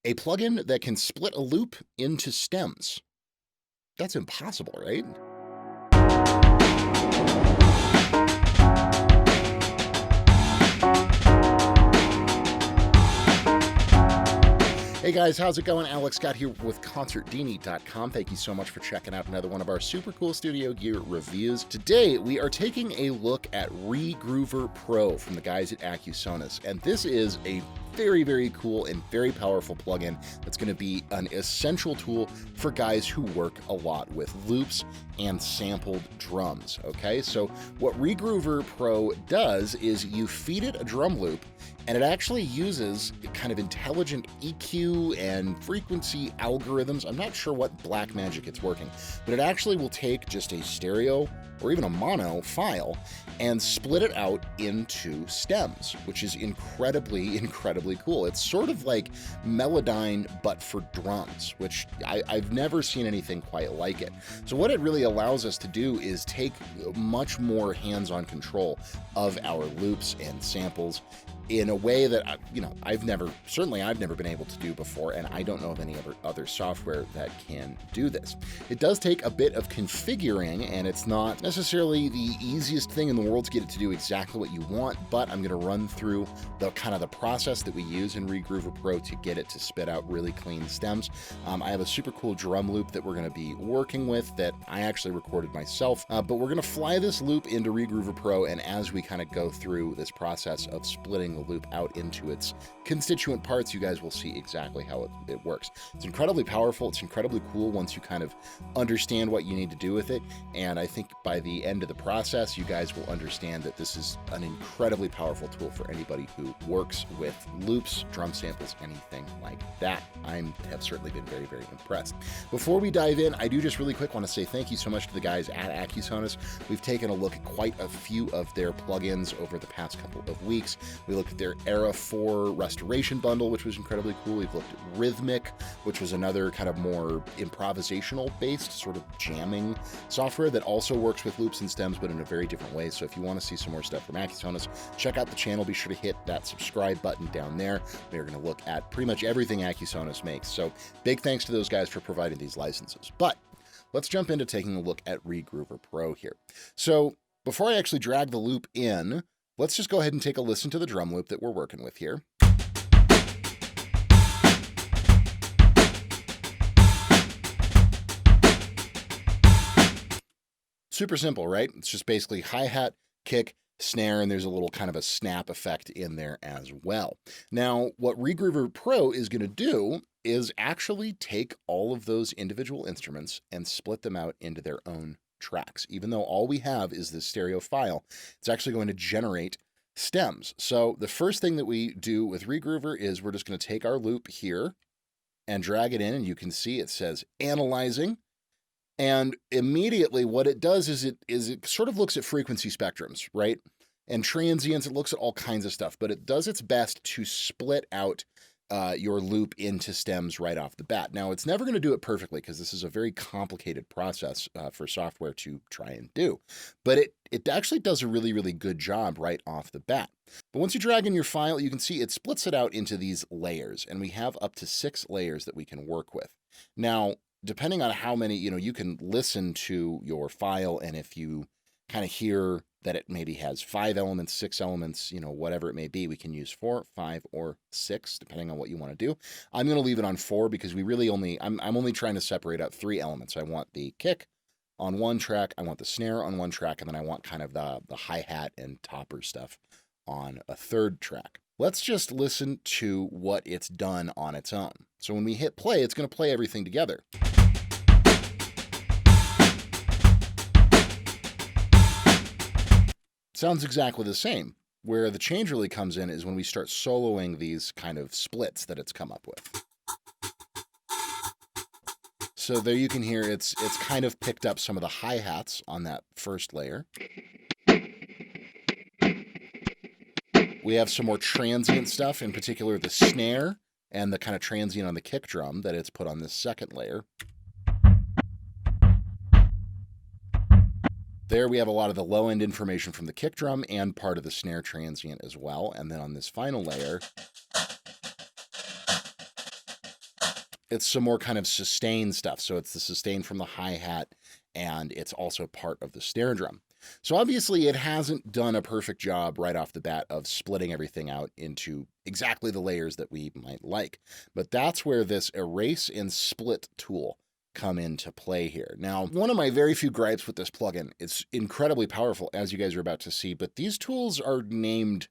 A plugin that can split a loop into stems. That's impossible, right? Hey guys, how's it going? Alex Scott here with Consordini.com. Thank you so much for checking out another one of our super cool studio gear reviews. Today, we are taking a look at Regroover Pro from the guys at Accusonus, and this is a very, very cool and very powerful plugin that's going to be an essential tool for guys who work a lot with loops and sampled drums, okay? So what Regroover Pro does is you feed it a drum loop, and it actually uses kind of intelligent EQ and frequency algorithms. I'm not sure what black magic it's working, but it actually will take just a stereo or even a mono file and split it out into stems, which is incredibly, incredibly cool. It's sort of like Melodyne, but for drums, which I've never seen anything quite like it. So what it really allows us to do is take much more hands-on control of our loops and samples in a way that, I've never been able to do before, and I don't know of any other software that can do this. It does take a bit of configuring, and it's not necessarily the easiest thing in the world to get it to do exactly what you want, but I'm going to run through the process that we use in Regroover Pro to get it to spit out really clean stems. I have a super cool drum loop that we're going to be working with that I actually recorded myself, but we're going to fly this loop into Regroover Pro, and as we kind of go through this process of splitting the loop out into its constituent parts, you guys will see exactly how it works. It's incredibly powerful. It's incredibly cool once you kind of understand what you need to do with it. And I think by the end of the process, you guys will understand that this is an incredibly powerful tool for anybody who works with loops, drum samples, anything like that. I have certainly been very, very impressed. Before we dive in, I do just really quick want to say thank you so much to the guys at Accusonus. We've taken a look at quite a few of their plugins over the past couple of weeks. We looked at their Era 4 restoration bundle, which was incredibly cool. We've looked at Rhythmic, which was another kind of more improvisational based sort of jamming software that also works with loops and stems, but in a very different way. So if you want to see some more stuff from Accusonus, check out the channel. Be sure to hit that subscribe button down there. We're going to look at pretty much everything Accusonus makes. So big thanks to those guys for providing these licenses. But let's jump into taking a look at Regroover Pro here. So before I actually drag the loop in, let's just go ahead and take a listen to the drum loop that we're working with here. Super simple, right? It's just basically hi-hat, kick, snare, and there's a little kind of a snap effect in there as well. Now, what Regroover Pro is going to do is actually take all of those individual instruments and split them out into their own tracks. Even though all we have is this stereo file, it's actually going to generate stems. So the first thing that we do with Regroover is we're just going to take our loop here and drag it in, and you can see it says analyzing. And immediately what it does is it sort of looks at frequency spectrums, right? And transients, it looks at all kinds of stuff, but it does its best to split out your loop into stems right off the bat. Now, it's never going to do it perfectly because this is a very complicated process for software to try and do, but it actually does a really, really good job right off the bat. But once you drag in your file, you can see it splits it out into these layers, and we have up to 6 layers that we can work with. Now, depending on how many, you can listen to your file, and if you kind of hear that it maybe has 5 elements, 6 elements, whatever it may be, we can use 4, 5, or 6, depending on what you want to do. I'm going to leave it on 4 because we really I'm only trying to separate out 3 elements. I want the kick on one track, I want the snare on one track, and then I want kind of the hi-hat and topper stuff on a third track. Let's just listen to what it's done on its own. So when we hit play, it's going to play everything together. Sounds exactly the same. Where the change really comes in is when we start soloing these kind of splits that it's come up with. So there you can hear it's kind of picked up some of the hi-hats on that first layer. We have some more transient stuff, in particular the snare and the kind of transient on the kick drum that it's put on this second layer. There we have a lot of the low-end information from the kick drum and part of the snare transient as well. And then on this final layer, it's some more kind of sustain stuff. So it's the sustain from the hi-hat, and it's also part of the snare drum. So obviously it hasn't done a perfect job right off the bat of splitting everything out into exactly the layers that we might like. But that's where this erase and split tool come into play here. Now, one of my very few gripes with this plugin, it's incredibly powerful, as you guys are about to see, but these tools are named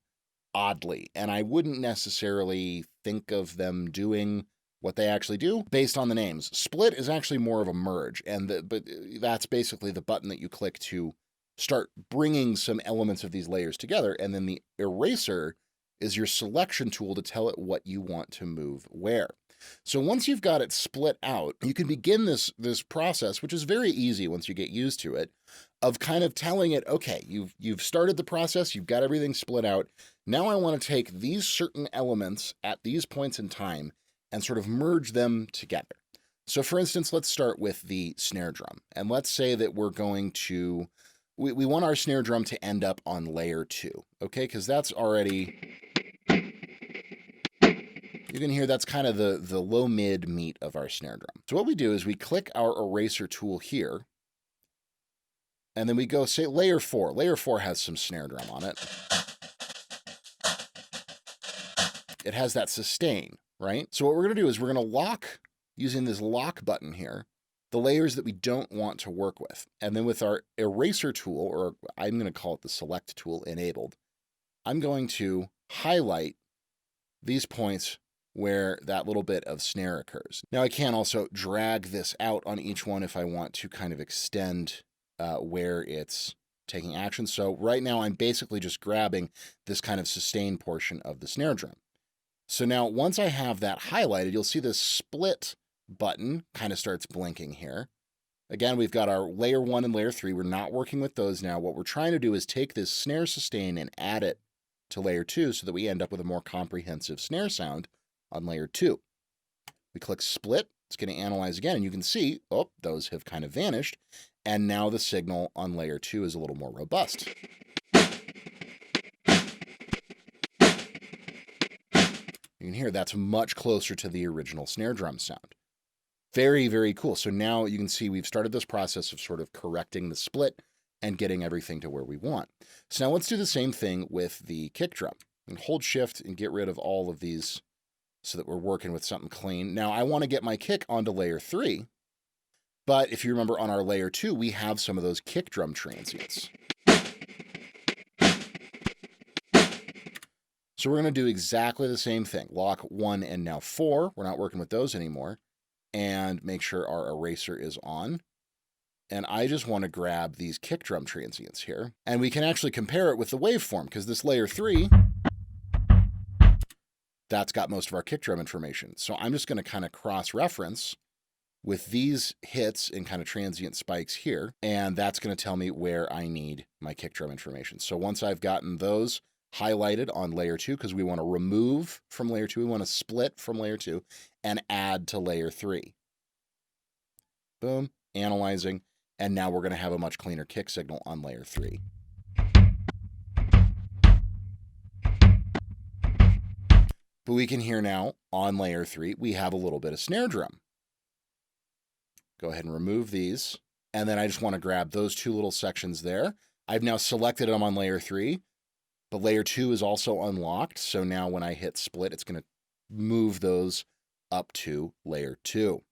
oddly, and I wouldn't necessarily think of them doing what they actually do based on the names. Split is actually more of a merge, but that's basically the button that you click to start bringing some elements of these layers together, and then the eraser is your selection tool to tell it what you want to move where. So once you've got it split out, you can begin this process, which is very easy once you get used to it, of kind of telling it, okay, you've started the process, you've got everything split out. Now I want to take these certain elements at these points in time and sort of merge them together. So for instance, let's start with the snare drum. And let's say that we're going to, we want our snare drum to end up on layer 2, okay? Because that's already, you can hear that's kind of the low-mid meat of our snare drum. So what we do is we click our eraser tool here, and then we go, say, layer 4. Layer 4 has some snare drum on it. It has that sustain, right? So what we're going to do is we're going to lock, using this lock button here, the layers that we don't want to work with. And then with our eraser tool, or I'm going to call it the select tool enabled, I'm going to highlight these points where that little bit of snare occurs. Now I can also drag this out on each one if I want to kind of extend where it's taking action. So right now I'm basically just grabbing this kind of sustain portion of the snare drum. So now once I have that highlighted, you'll see this split button kind of starts blinking here. Again, we've got our layer 1 and layer 3. We're not working with those now. What we're trying to do is take this snare sustain and add it to layer 2 so that we end up with a more comprehensive snare sound on layer 2. We click split, it's going to analyze again, and you can see, oh, those have kind of vanished, and now the signal on layer 2 is a little more robust. You can hear that's much closer to the original snare drum sound. Very, very cool. So now you can see we've started this process of sort of correcting the split and getting everything to where we want. So now let's do the same thing with the kick drum. And hold shift and get rid of all of these so that we're working with something clean. Now I want to get my kick onto layer 3, but if you remember on our layer 2, we have some of those kick drum transients. So we're going to do exactly the same thing. Lock 1 and now 4. We're not working with those anymore. And make sure our eraser is on. And I just want to grab these kick drum transients here. And we can actually compare it with the waveform, because this layer 3, that's got most of our kick drum information. So I'm just going to kind of cross-reference with these hits and kind of transient spikes here. And that's going to tell me where I need my kick drum information. So once I've gotten those highlighted on layer 2, because we want to remove from layer 2, we want to split from layer 2 and add to layer 3. Boom, analyzing, and now we're going to have a much cleaner kick signal on layer 3. But we can hear now on layer 3, we have a little bit of snare drum. Go ahead and remove these, and then I just want to grab those 2 little sections there. I've now selected them on layer 3. But layer 2 is also unlocked, so now when I hit split, it's going to move those up to layer 2.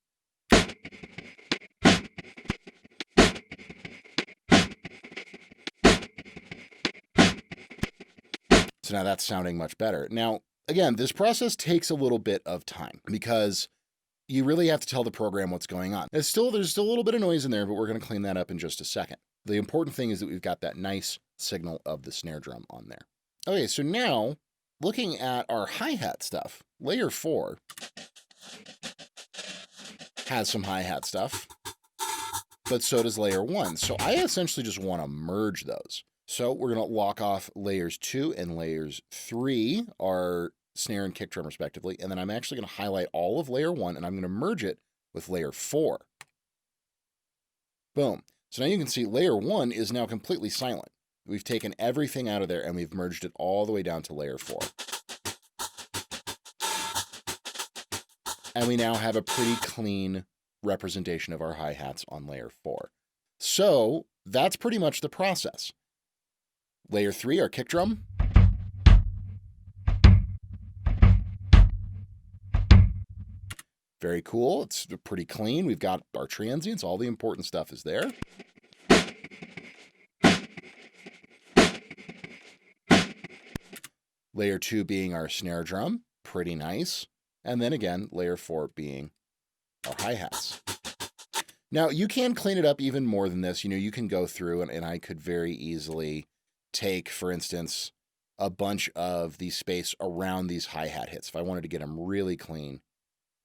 So now that's sounding much better. Now, again, this process takes a little bit of time because you really have to tell the program what's going on. There's still a little bit of noise in there, but we're going to clean that up in just a second. The important thing is that we've got that nice signal of the snare drum on there. Okay, so now, looking at our hi-hat stuff, layer 4 has some hi-hat stuff, but so does layer 1. So I essentially just want to merge those. So we're going to lock off layers 2 and layers 3, our snare and kick drum respectively, and then I'm actually going to highlight all of layer 1, and I'm going to merge it with layer 4. Boom. So now you can see layer 1 is now completely silent. We've taken everything out of there and we've merged it all the way down to layer 4. And we now have a pretty clean representation of our hi-hats on layer 4. So that's pretty much the process. Layer 3, our kick drum. Very cool. It's pretty clean. We've got our transients. All the important stuff is there. Layer 2 being our snare drum. Pretty nice. And then again, layer 4 being our hi-hats. Now, you can clean it up even more than this. You can go through, and I could very easily take, for instance, a bunch of the space around these hi-hat hits if I wanted to get them really clean,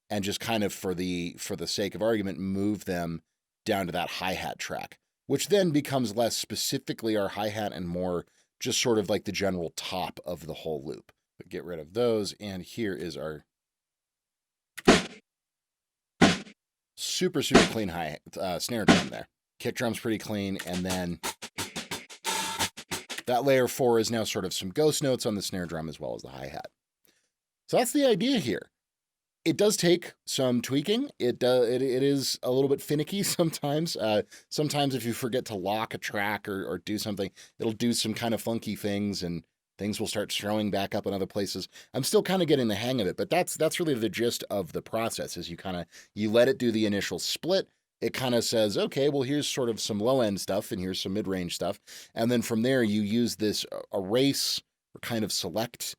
and just kind of, for the sake of argument, move them down to that hi-hat track, which then becomes less specifically our hi-hat and more just sort of like the general top of the whole loop. But get rid of those, and here is our super clean snare drum there. Kick drum's pretty clean, and then that layer 4 is now sort of some ghost notes on the snare drum as well as the hi-hat. So that's the idea here. It does take some tweaking. It is a little bit finicky sometimes. Sometimes if you forget to lock a track or do something, it'll do some kind of funky things, and things will start showing back up in other places. I'm still kind of getting the hang of it, but that's really the gist of the process. Is you let it do the initial split. It kind of says, okay, well, here's sort of some low end stuff, and here's some mid range stuff, and then from there you use this erase or kind of select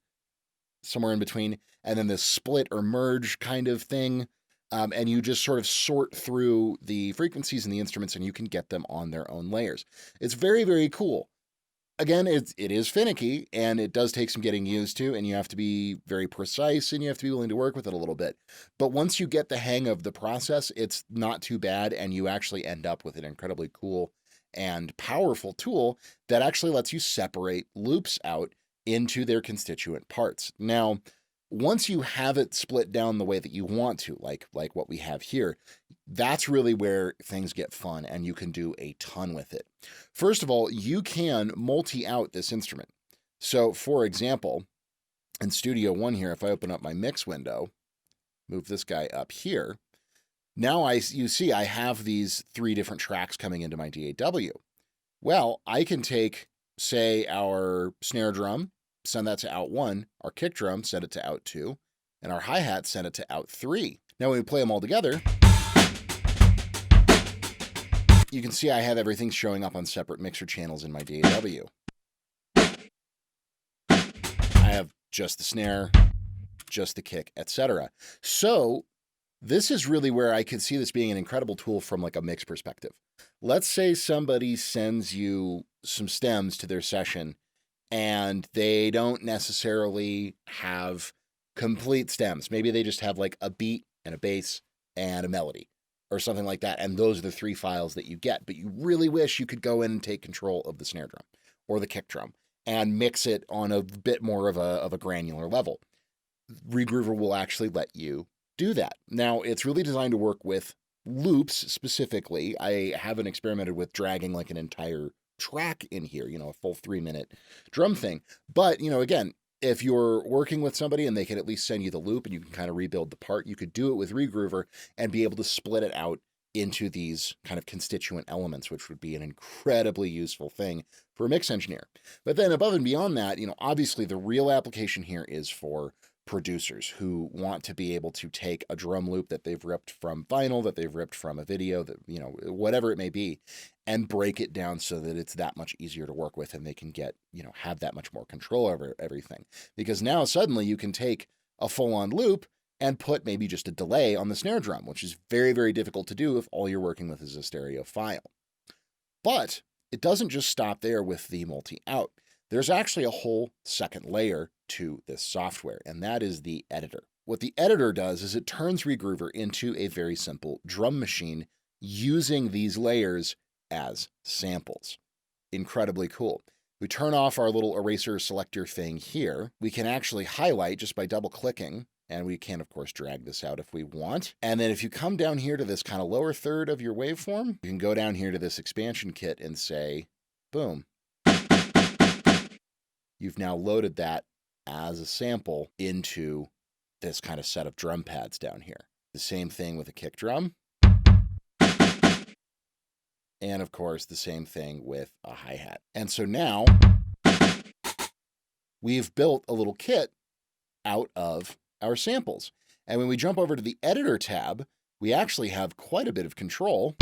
somewhere in between, and then this split or merge kind of thing. And you just sort of sort through the frequencies and the instruments, and you can get them on their own layers. It's very, very cool. Again, it is finicky, and it does take some getting used to, and you have to be very precise, and you have to be willing to work with it a little bit. But once you get the hang of the process, it's not too bad, and you actually end up with an incredibly cool and powerful tool that actually lets you separate loops out into their constituent parts. Now, once you have it split down the way that you want to, like what we have here, that's really where things get fun, and you can do a ton with it. First of all, you can multi-out this instrument. So, for example, in Studio One here, if I open up my mix window, move this guy up here, now you see I have these 3 different tracks coming into my DAW. Well, I can take, say, our snare drum, send that to out 1, our kick drum, send it to out 2, and our hi-hat, send it to out 3. Now, when we play them all together, you can see I have everything showing up on separate mixer channels in my DAW. I have just the snare, just the kick, etc. So this is really where I could see this being an incredible tool from like a mix perspective. Let's say somebody sends you some stems to their session, and they don't necessarily have complete stems. Maybe they just have like a beat and a bass and a melody or something like that. And those are the 3 files that you get. But you really wish you could go in and take control of the snare drum or the kick drum and mix it on a bit more of a granular level. Regroover will actually let you do that. Now, it's really designed to work with loops specifically. I haven't experimented with dragging like an entire track in here, a full 3-minute drum thing. But, again, if you're working with somebody and they can at least send you the loop and you can kind of rebuild the part, you could do it with Regroover and be able to split it out into these kind of constituent elements, which would be an incredibly useful thing for a mix engineer. But then above and beyond that, obviously the real application here is for producers who want to be able to take a drum loop that they've ripped from vinyl, that they've ripped from a video, that, whatever it may be, and break it down so that it's that much easier to work with and they can get, have that much more control over everything. Because now suddenly you can take a full-on loop and put maybe just a delay on the snare drum, which is very, very difficult to do if all you're working with is a stereo file. But it doesn't just stop there with the multi-out. There's actually a whole second layer to this software, and that is the editor. What the editor does is it turns Regroover into a very simple drum machine using these layers as samples. Incredibly cool. We turn off our little eraser selector thing here. We can actually highlight just by double-clicking, and we can, of course, drag this out if we want. And then if you come down here to this kind of lower third of your waveform, you can go down here to this expansion kit and say, boom. You've now loaded that as a sample into this kind of set of drum pads down here. The same thing with a kick drum. And of course, the same thing with a hi-hat. And so now we've built a little kit out of our samples. And when we jump over to the editor tab, we actually have quite a bit of control,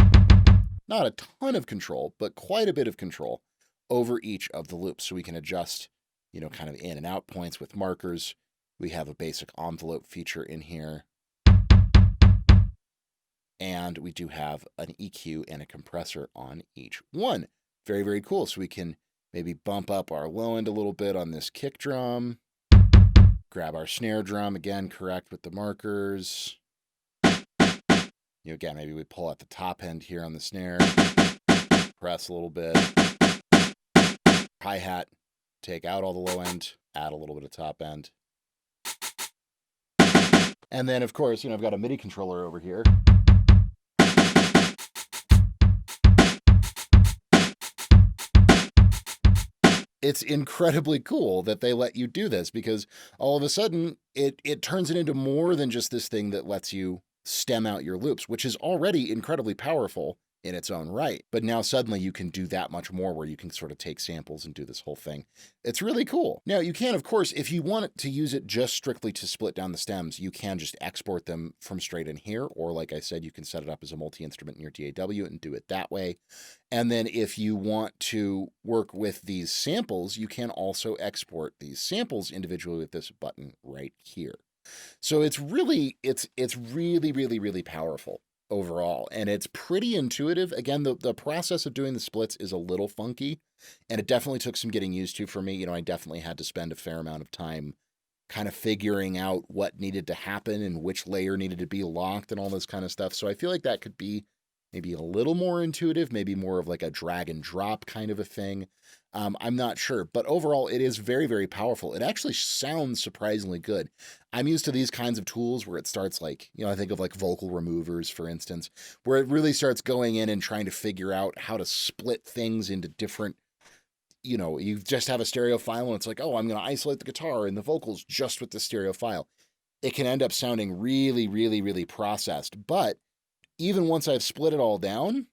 not a ton of control, but quite a bit of control over each of the loops. So we can adjust, kind of in and out points with markers. We have a basic envelope feature in here. And we do have an EQ and a compressor on each one. Very, very cool. So we can maybe bump up our low end a little bit on this kick drum. Grab our snare drum, again, correct with the markers. Again, maybe we pull out the top end here on the snare. Press a little bit. Hi-hat, take out all the low end, add a little bit of top end. And then, of course, I've got a MIDI controller over here. It's incredibly cool that they let you do this, because all of a sudden it turns it into more than just this thing that lets you stem out your loops, which is already incredibly powerful in its own right. But now suddenly you can do that much more, where you can sort of take samples and do this whole thing. It's really cool. Now you can, of course, if you want to use it just strictly to split down the stems, you can just export them from straight in here. Or like I said, you can set it up as a multi-instrument in your DAW and do it that way. And then if you want to work with these samples, you can also export these samples individually with this button right here. So it's really powerful overall, and it's pretty intuitive. Again, the process of doing the splits is a little funky, and it definitely took some getting used to for me. I definitely had to spend a fair amount of time kind of figuring out what needed to happen and which layer needed to be locked and all this kind of stuff. So I feel like that could be maybe a little more intuitive, maybe more of like a drag and drop kind of a thing. I'm not sure, but overall it is very, very powerful. It actually sounds surprisingly good. I'm used to these kinds of tools where it starts like, I think of like vocal removers, for instance, where it really starts going in and trying to figure out how to split things into different, you just have a stereo file and it's like, oh, I'm going to isolate the guitar and the vocals just with the stereo file. It can end up sounding really, really, really processed, but even once I've split it all down,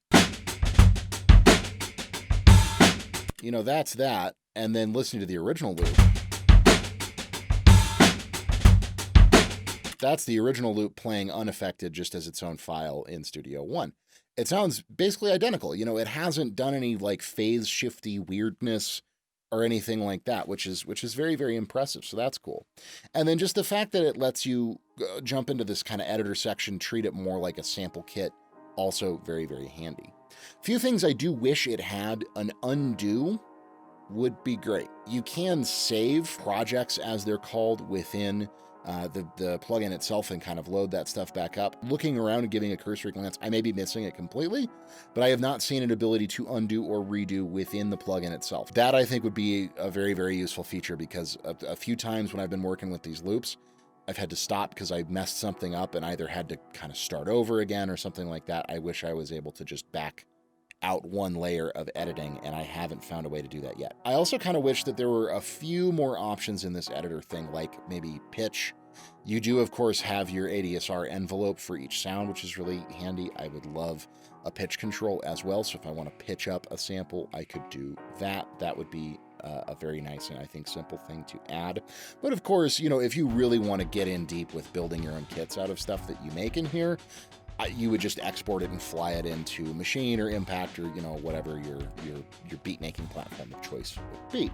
that's that. And then listening to the original loop, that's the original loop playing unaffected just as its own file in Studio One. It sounds basically identical. It hasn't done any like phase shifty weirdness or anything like that, which is very, very impressive. So that's cool. And then just the fact that it lets you jump into this kind of editor section, treat it more like a sample kit, also very, very handy. A few things I do wish it had. An undo would be great. You can save projects, as they're called, within the plugin itself and kind of load that stuff back up. Looking around and giving a cursory glance, I may be missing it completely, but I have not seen an ability to undo or redo within the plugin itself. That I think would be a very, very useful feature, because a few times when I've been working with these loops, I've had to stop because I messed something up and either had to kind of start over again or something like that. I wish I was able to just back out one layer of editing, and I haven't found a way to do that yet. I also kind of wish that there were a few more options in this editor thing, like maybe pitch. You do, of course, have your ADSR envelope for each sound, which is really handy. I would love a pitch control as well. So if I want to pitch up a sample, I could do that. That would be a very nice and I think simple thing to add. But of course, if you really want to get in deep with building your own kits out of stuff that you make in here, you would just export it and fly it into Machine or Impact or, whatever your beat making platform of choice would be.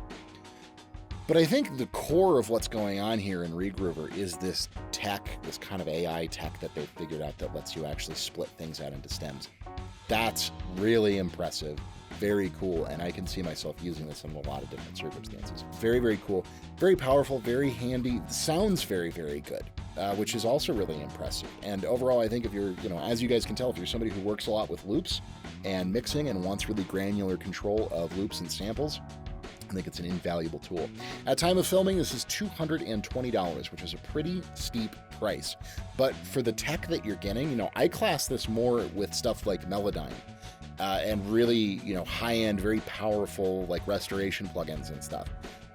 But I think the core of what's going on here in Regroover is this tech, this kind of AI tech that they've figured out that lets you actually split things out into stems. That's really impressive, very cool, and I can see myself using this in a lot of different circumstances. Very, very cool, very powerful, very handy, sounds very, very good, which is also really impressive. And overall, I think if you're, as you guys can tell, if you're somebody who works a lot with loops and mixing and wants really granular control of loops and samples, I think it's an invaluable tool. At time of filming, this is $220, which is a pretty steep price. But for the tech that you're getting, I class this more with stuff like Melodyne and really, high-end, very powerful like restoration plugins and stuff.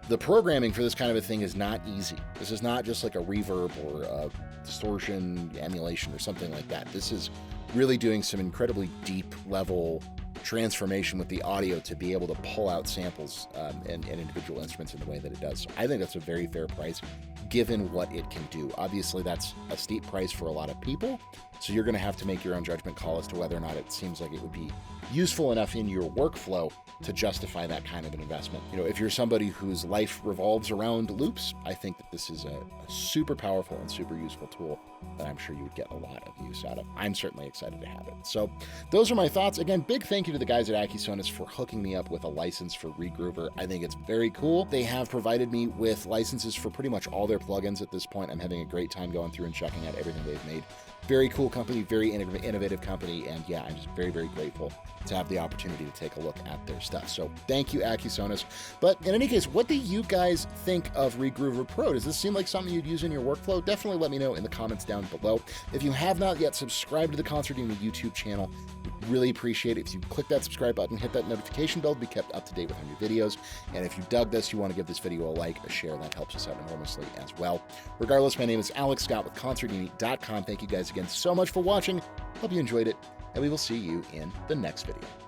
The programming for this kind of a thing is not easy. This is not just like a reverb or a distortion emulation or something like that. This is really doing some incredibly deep level transformation with the audio to be able to pull out samples and individual instruments in the way that it does. So I think that's a very fair price given what it can do. Obviously, that's a steep price for a lot of people, so you're going to have to make your own judgment call as to whether or not it seems like it would be useful enough in your workflow to justify that kind of an investment. You know, if you're somebody whose life revolves around loops, I think that this is a super powerful and super useful tool that I'm sure you would get a lot of use out of. I'm certainly excited to have it. So those are my thoughts. Again, big thank you to the guys at Accusonus for hooking me up with a license for Regroover. I think it's very cool. They have provided me with licenses for pretty much all their plugins at this point. I'm having a great time going through and checking out everything they've made. Very cool company, very innovative company, and yeah, I'm just very, very grateful to have the opportunity to take a look at their stuff. So thank you, Accusonus. But in any case, what do you guys think of Regroover Pro? Does this seem like something you'd use in your workflow? Definitely let me know in the comments down below. If you have not yet subscribed to the Consordini YouTube channel, really appreciate it if you click that subscribe button, hit that notification bell to be kept up to date with our new videos. And if you dug this, you want to give this video a like, a share, that helps us out enormously as well. Regardless, my name is Alex Scott with Consordini.com. Thank you guys again so much for watching. Hope you enjoyed it, and we will see you in the next video.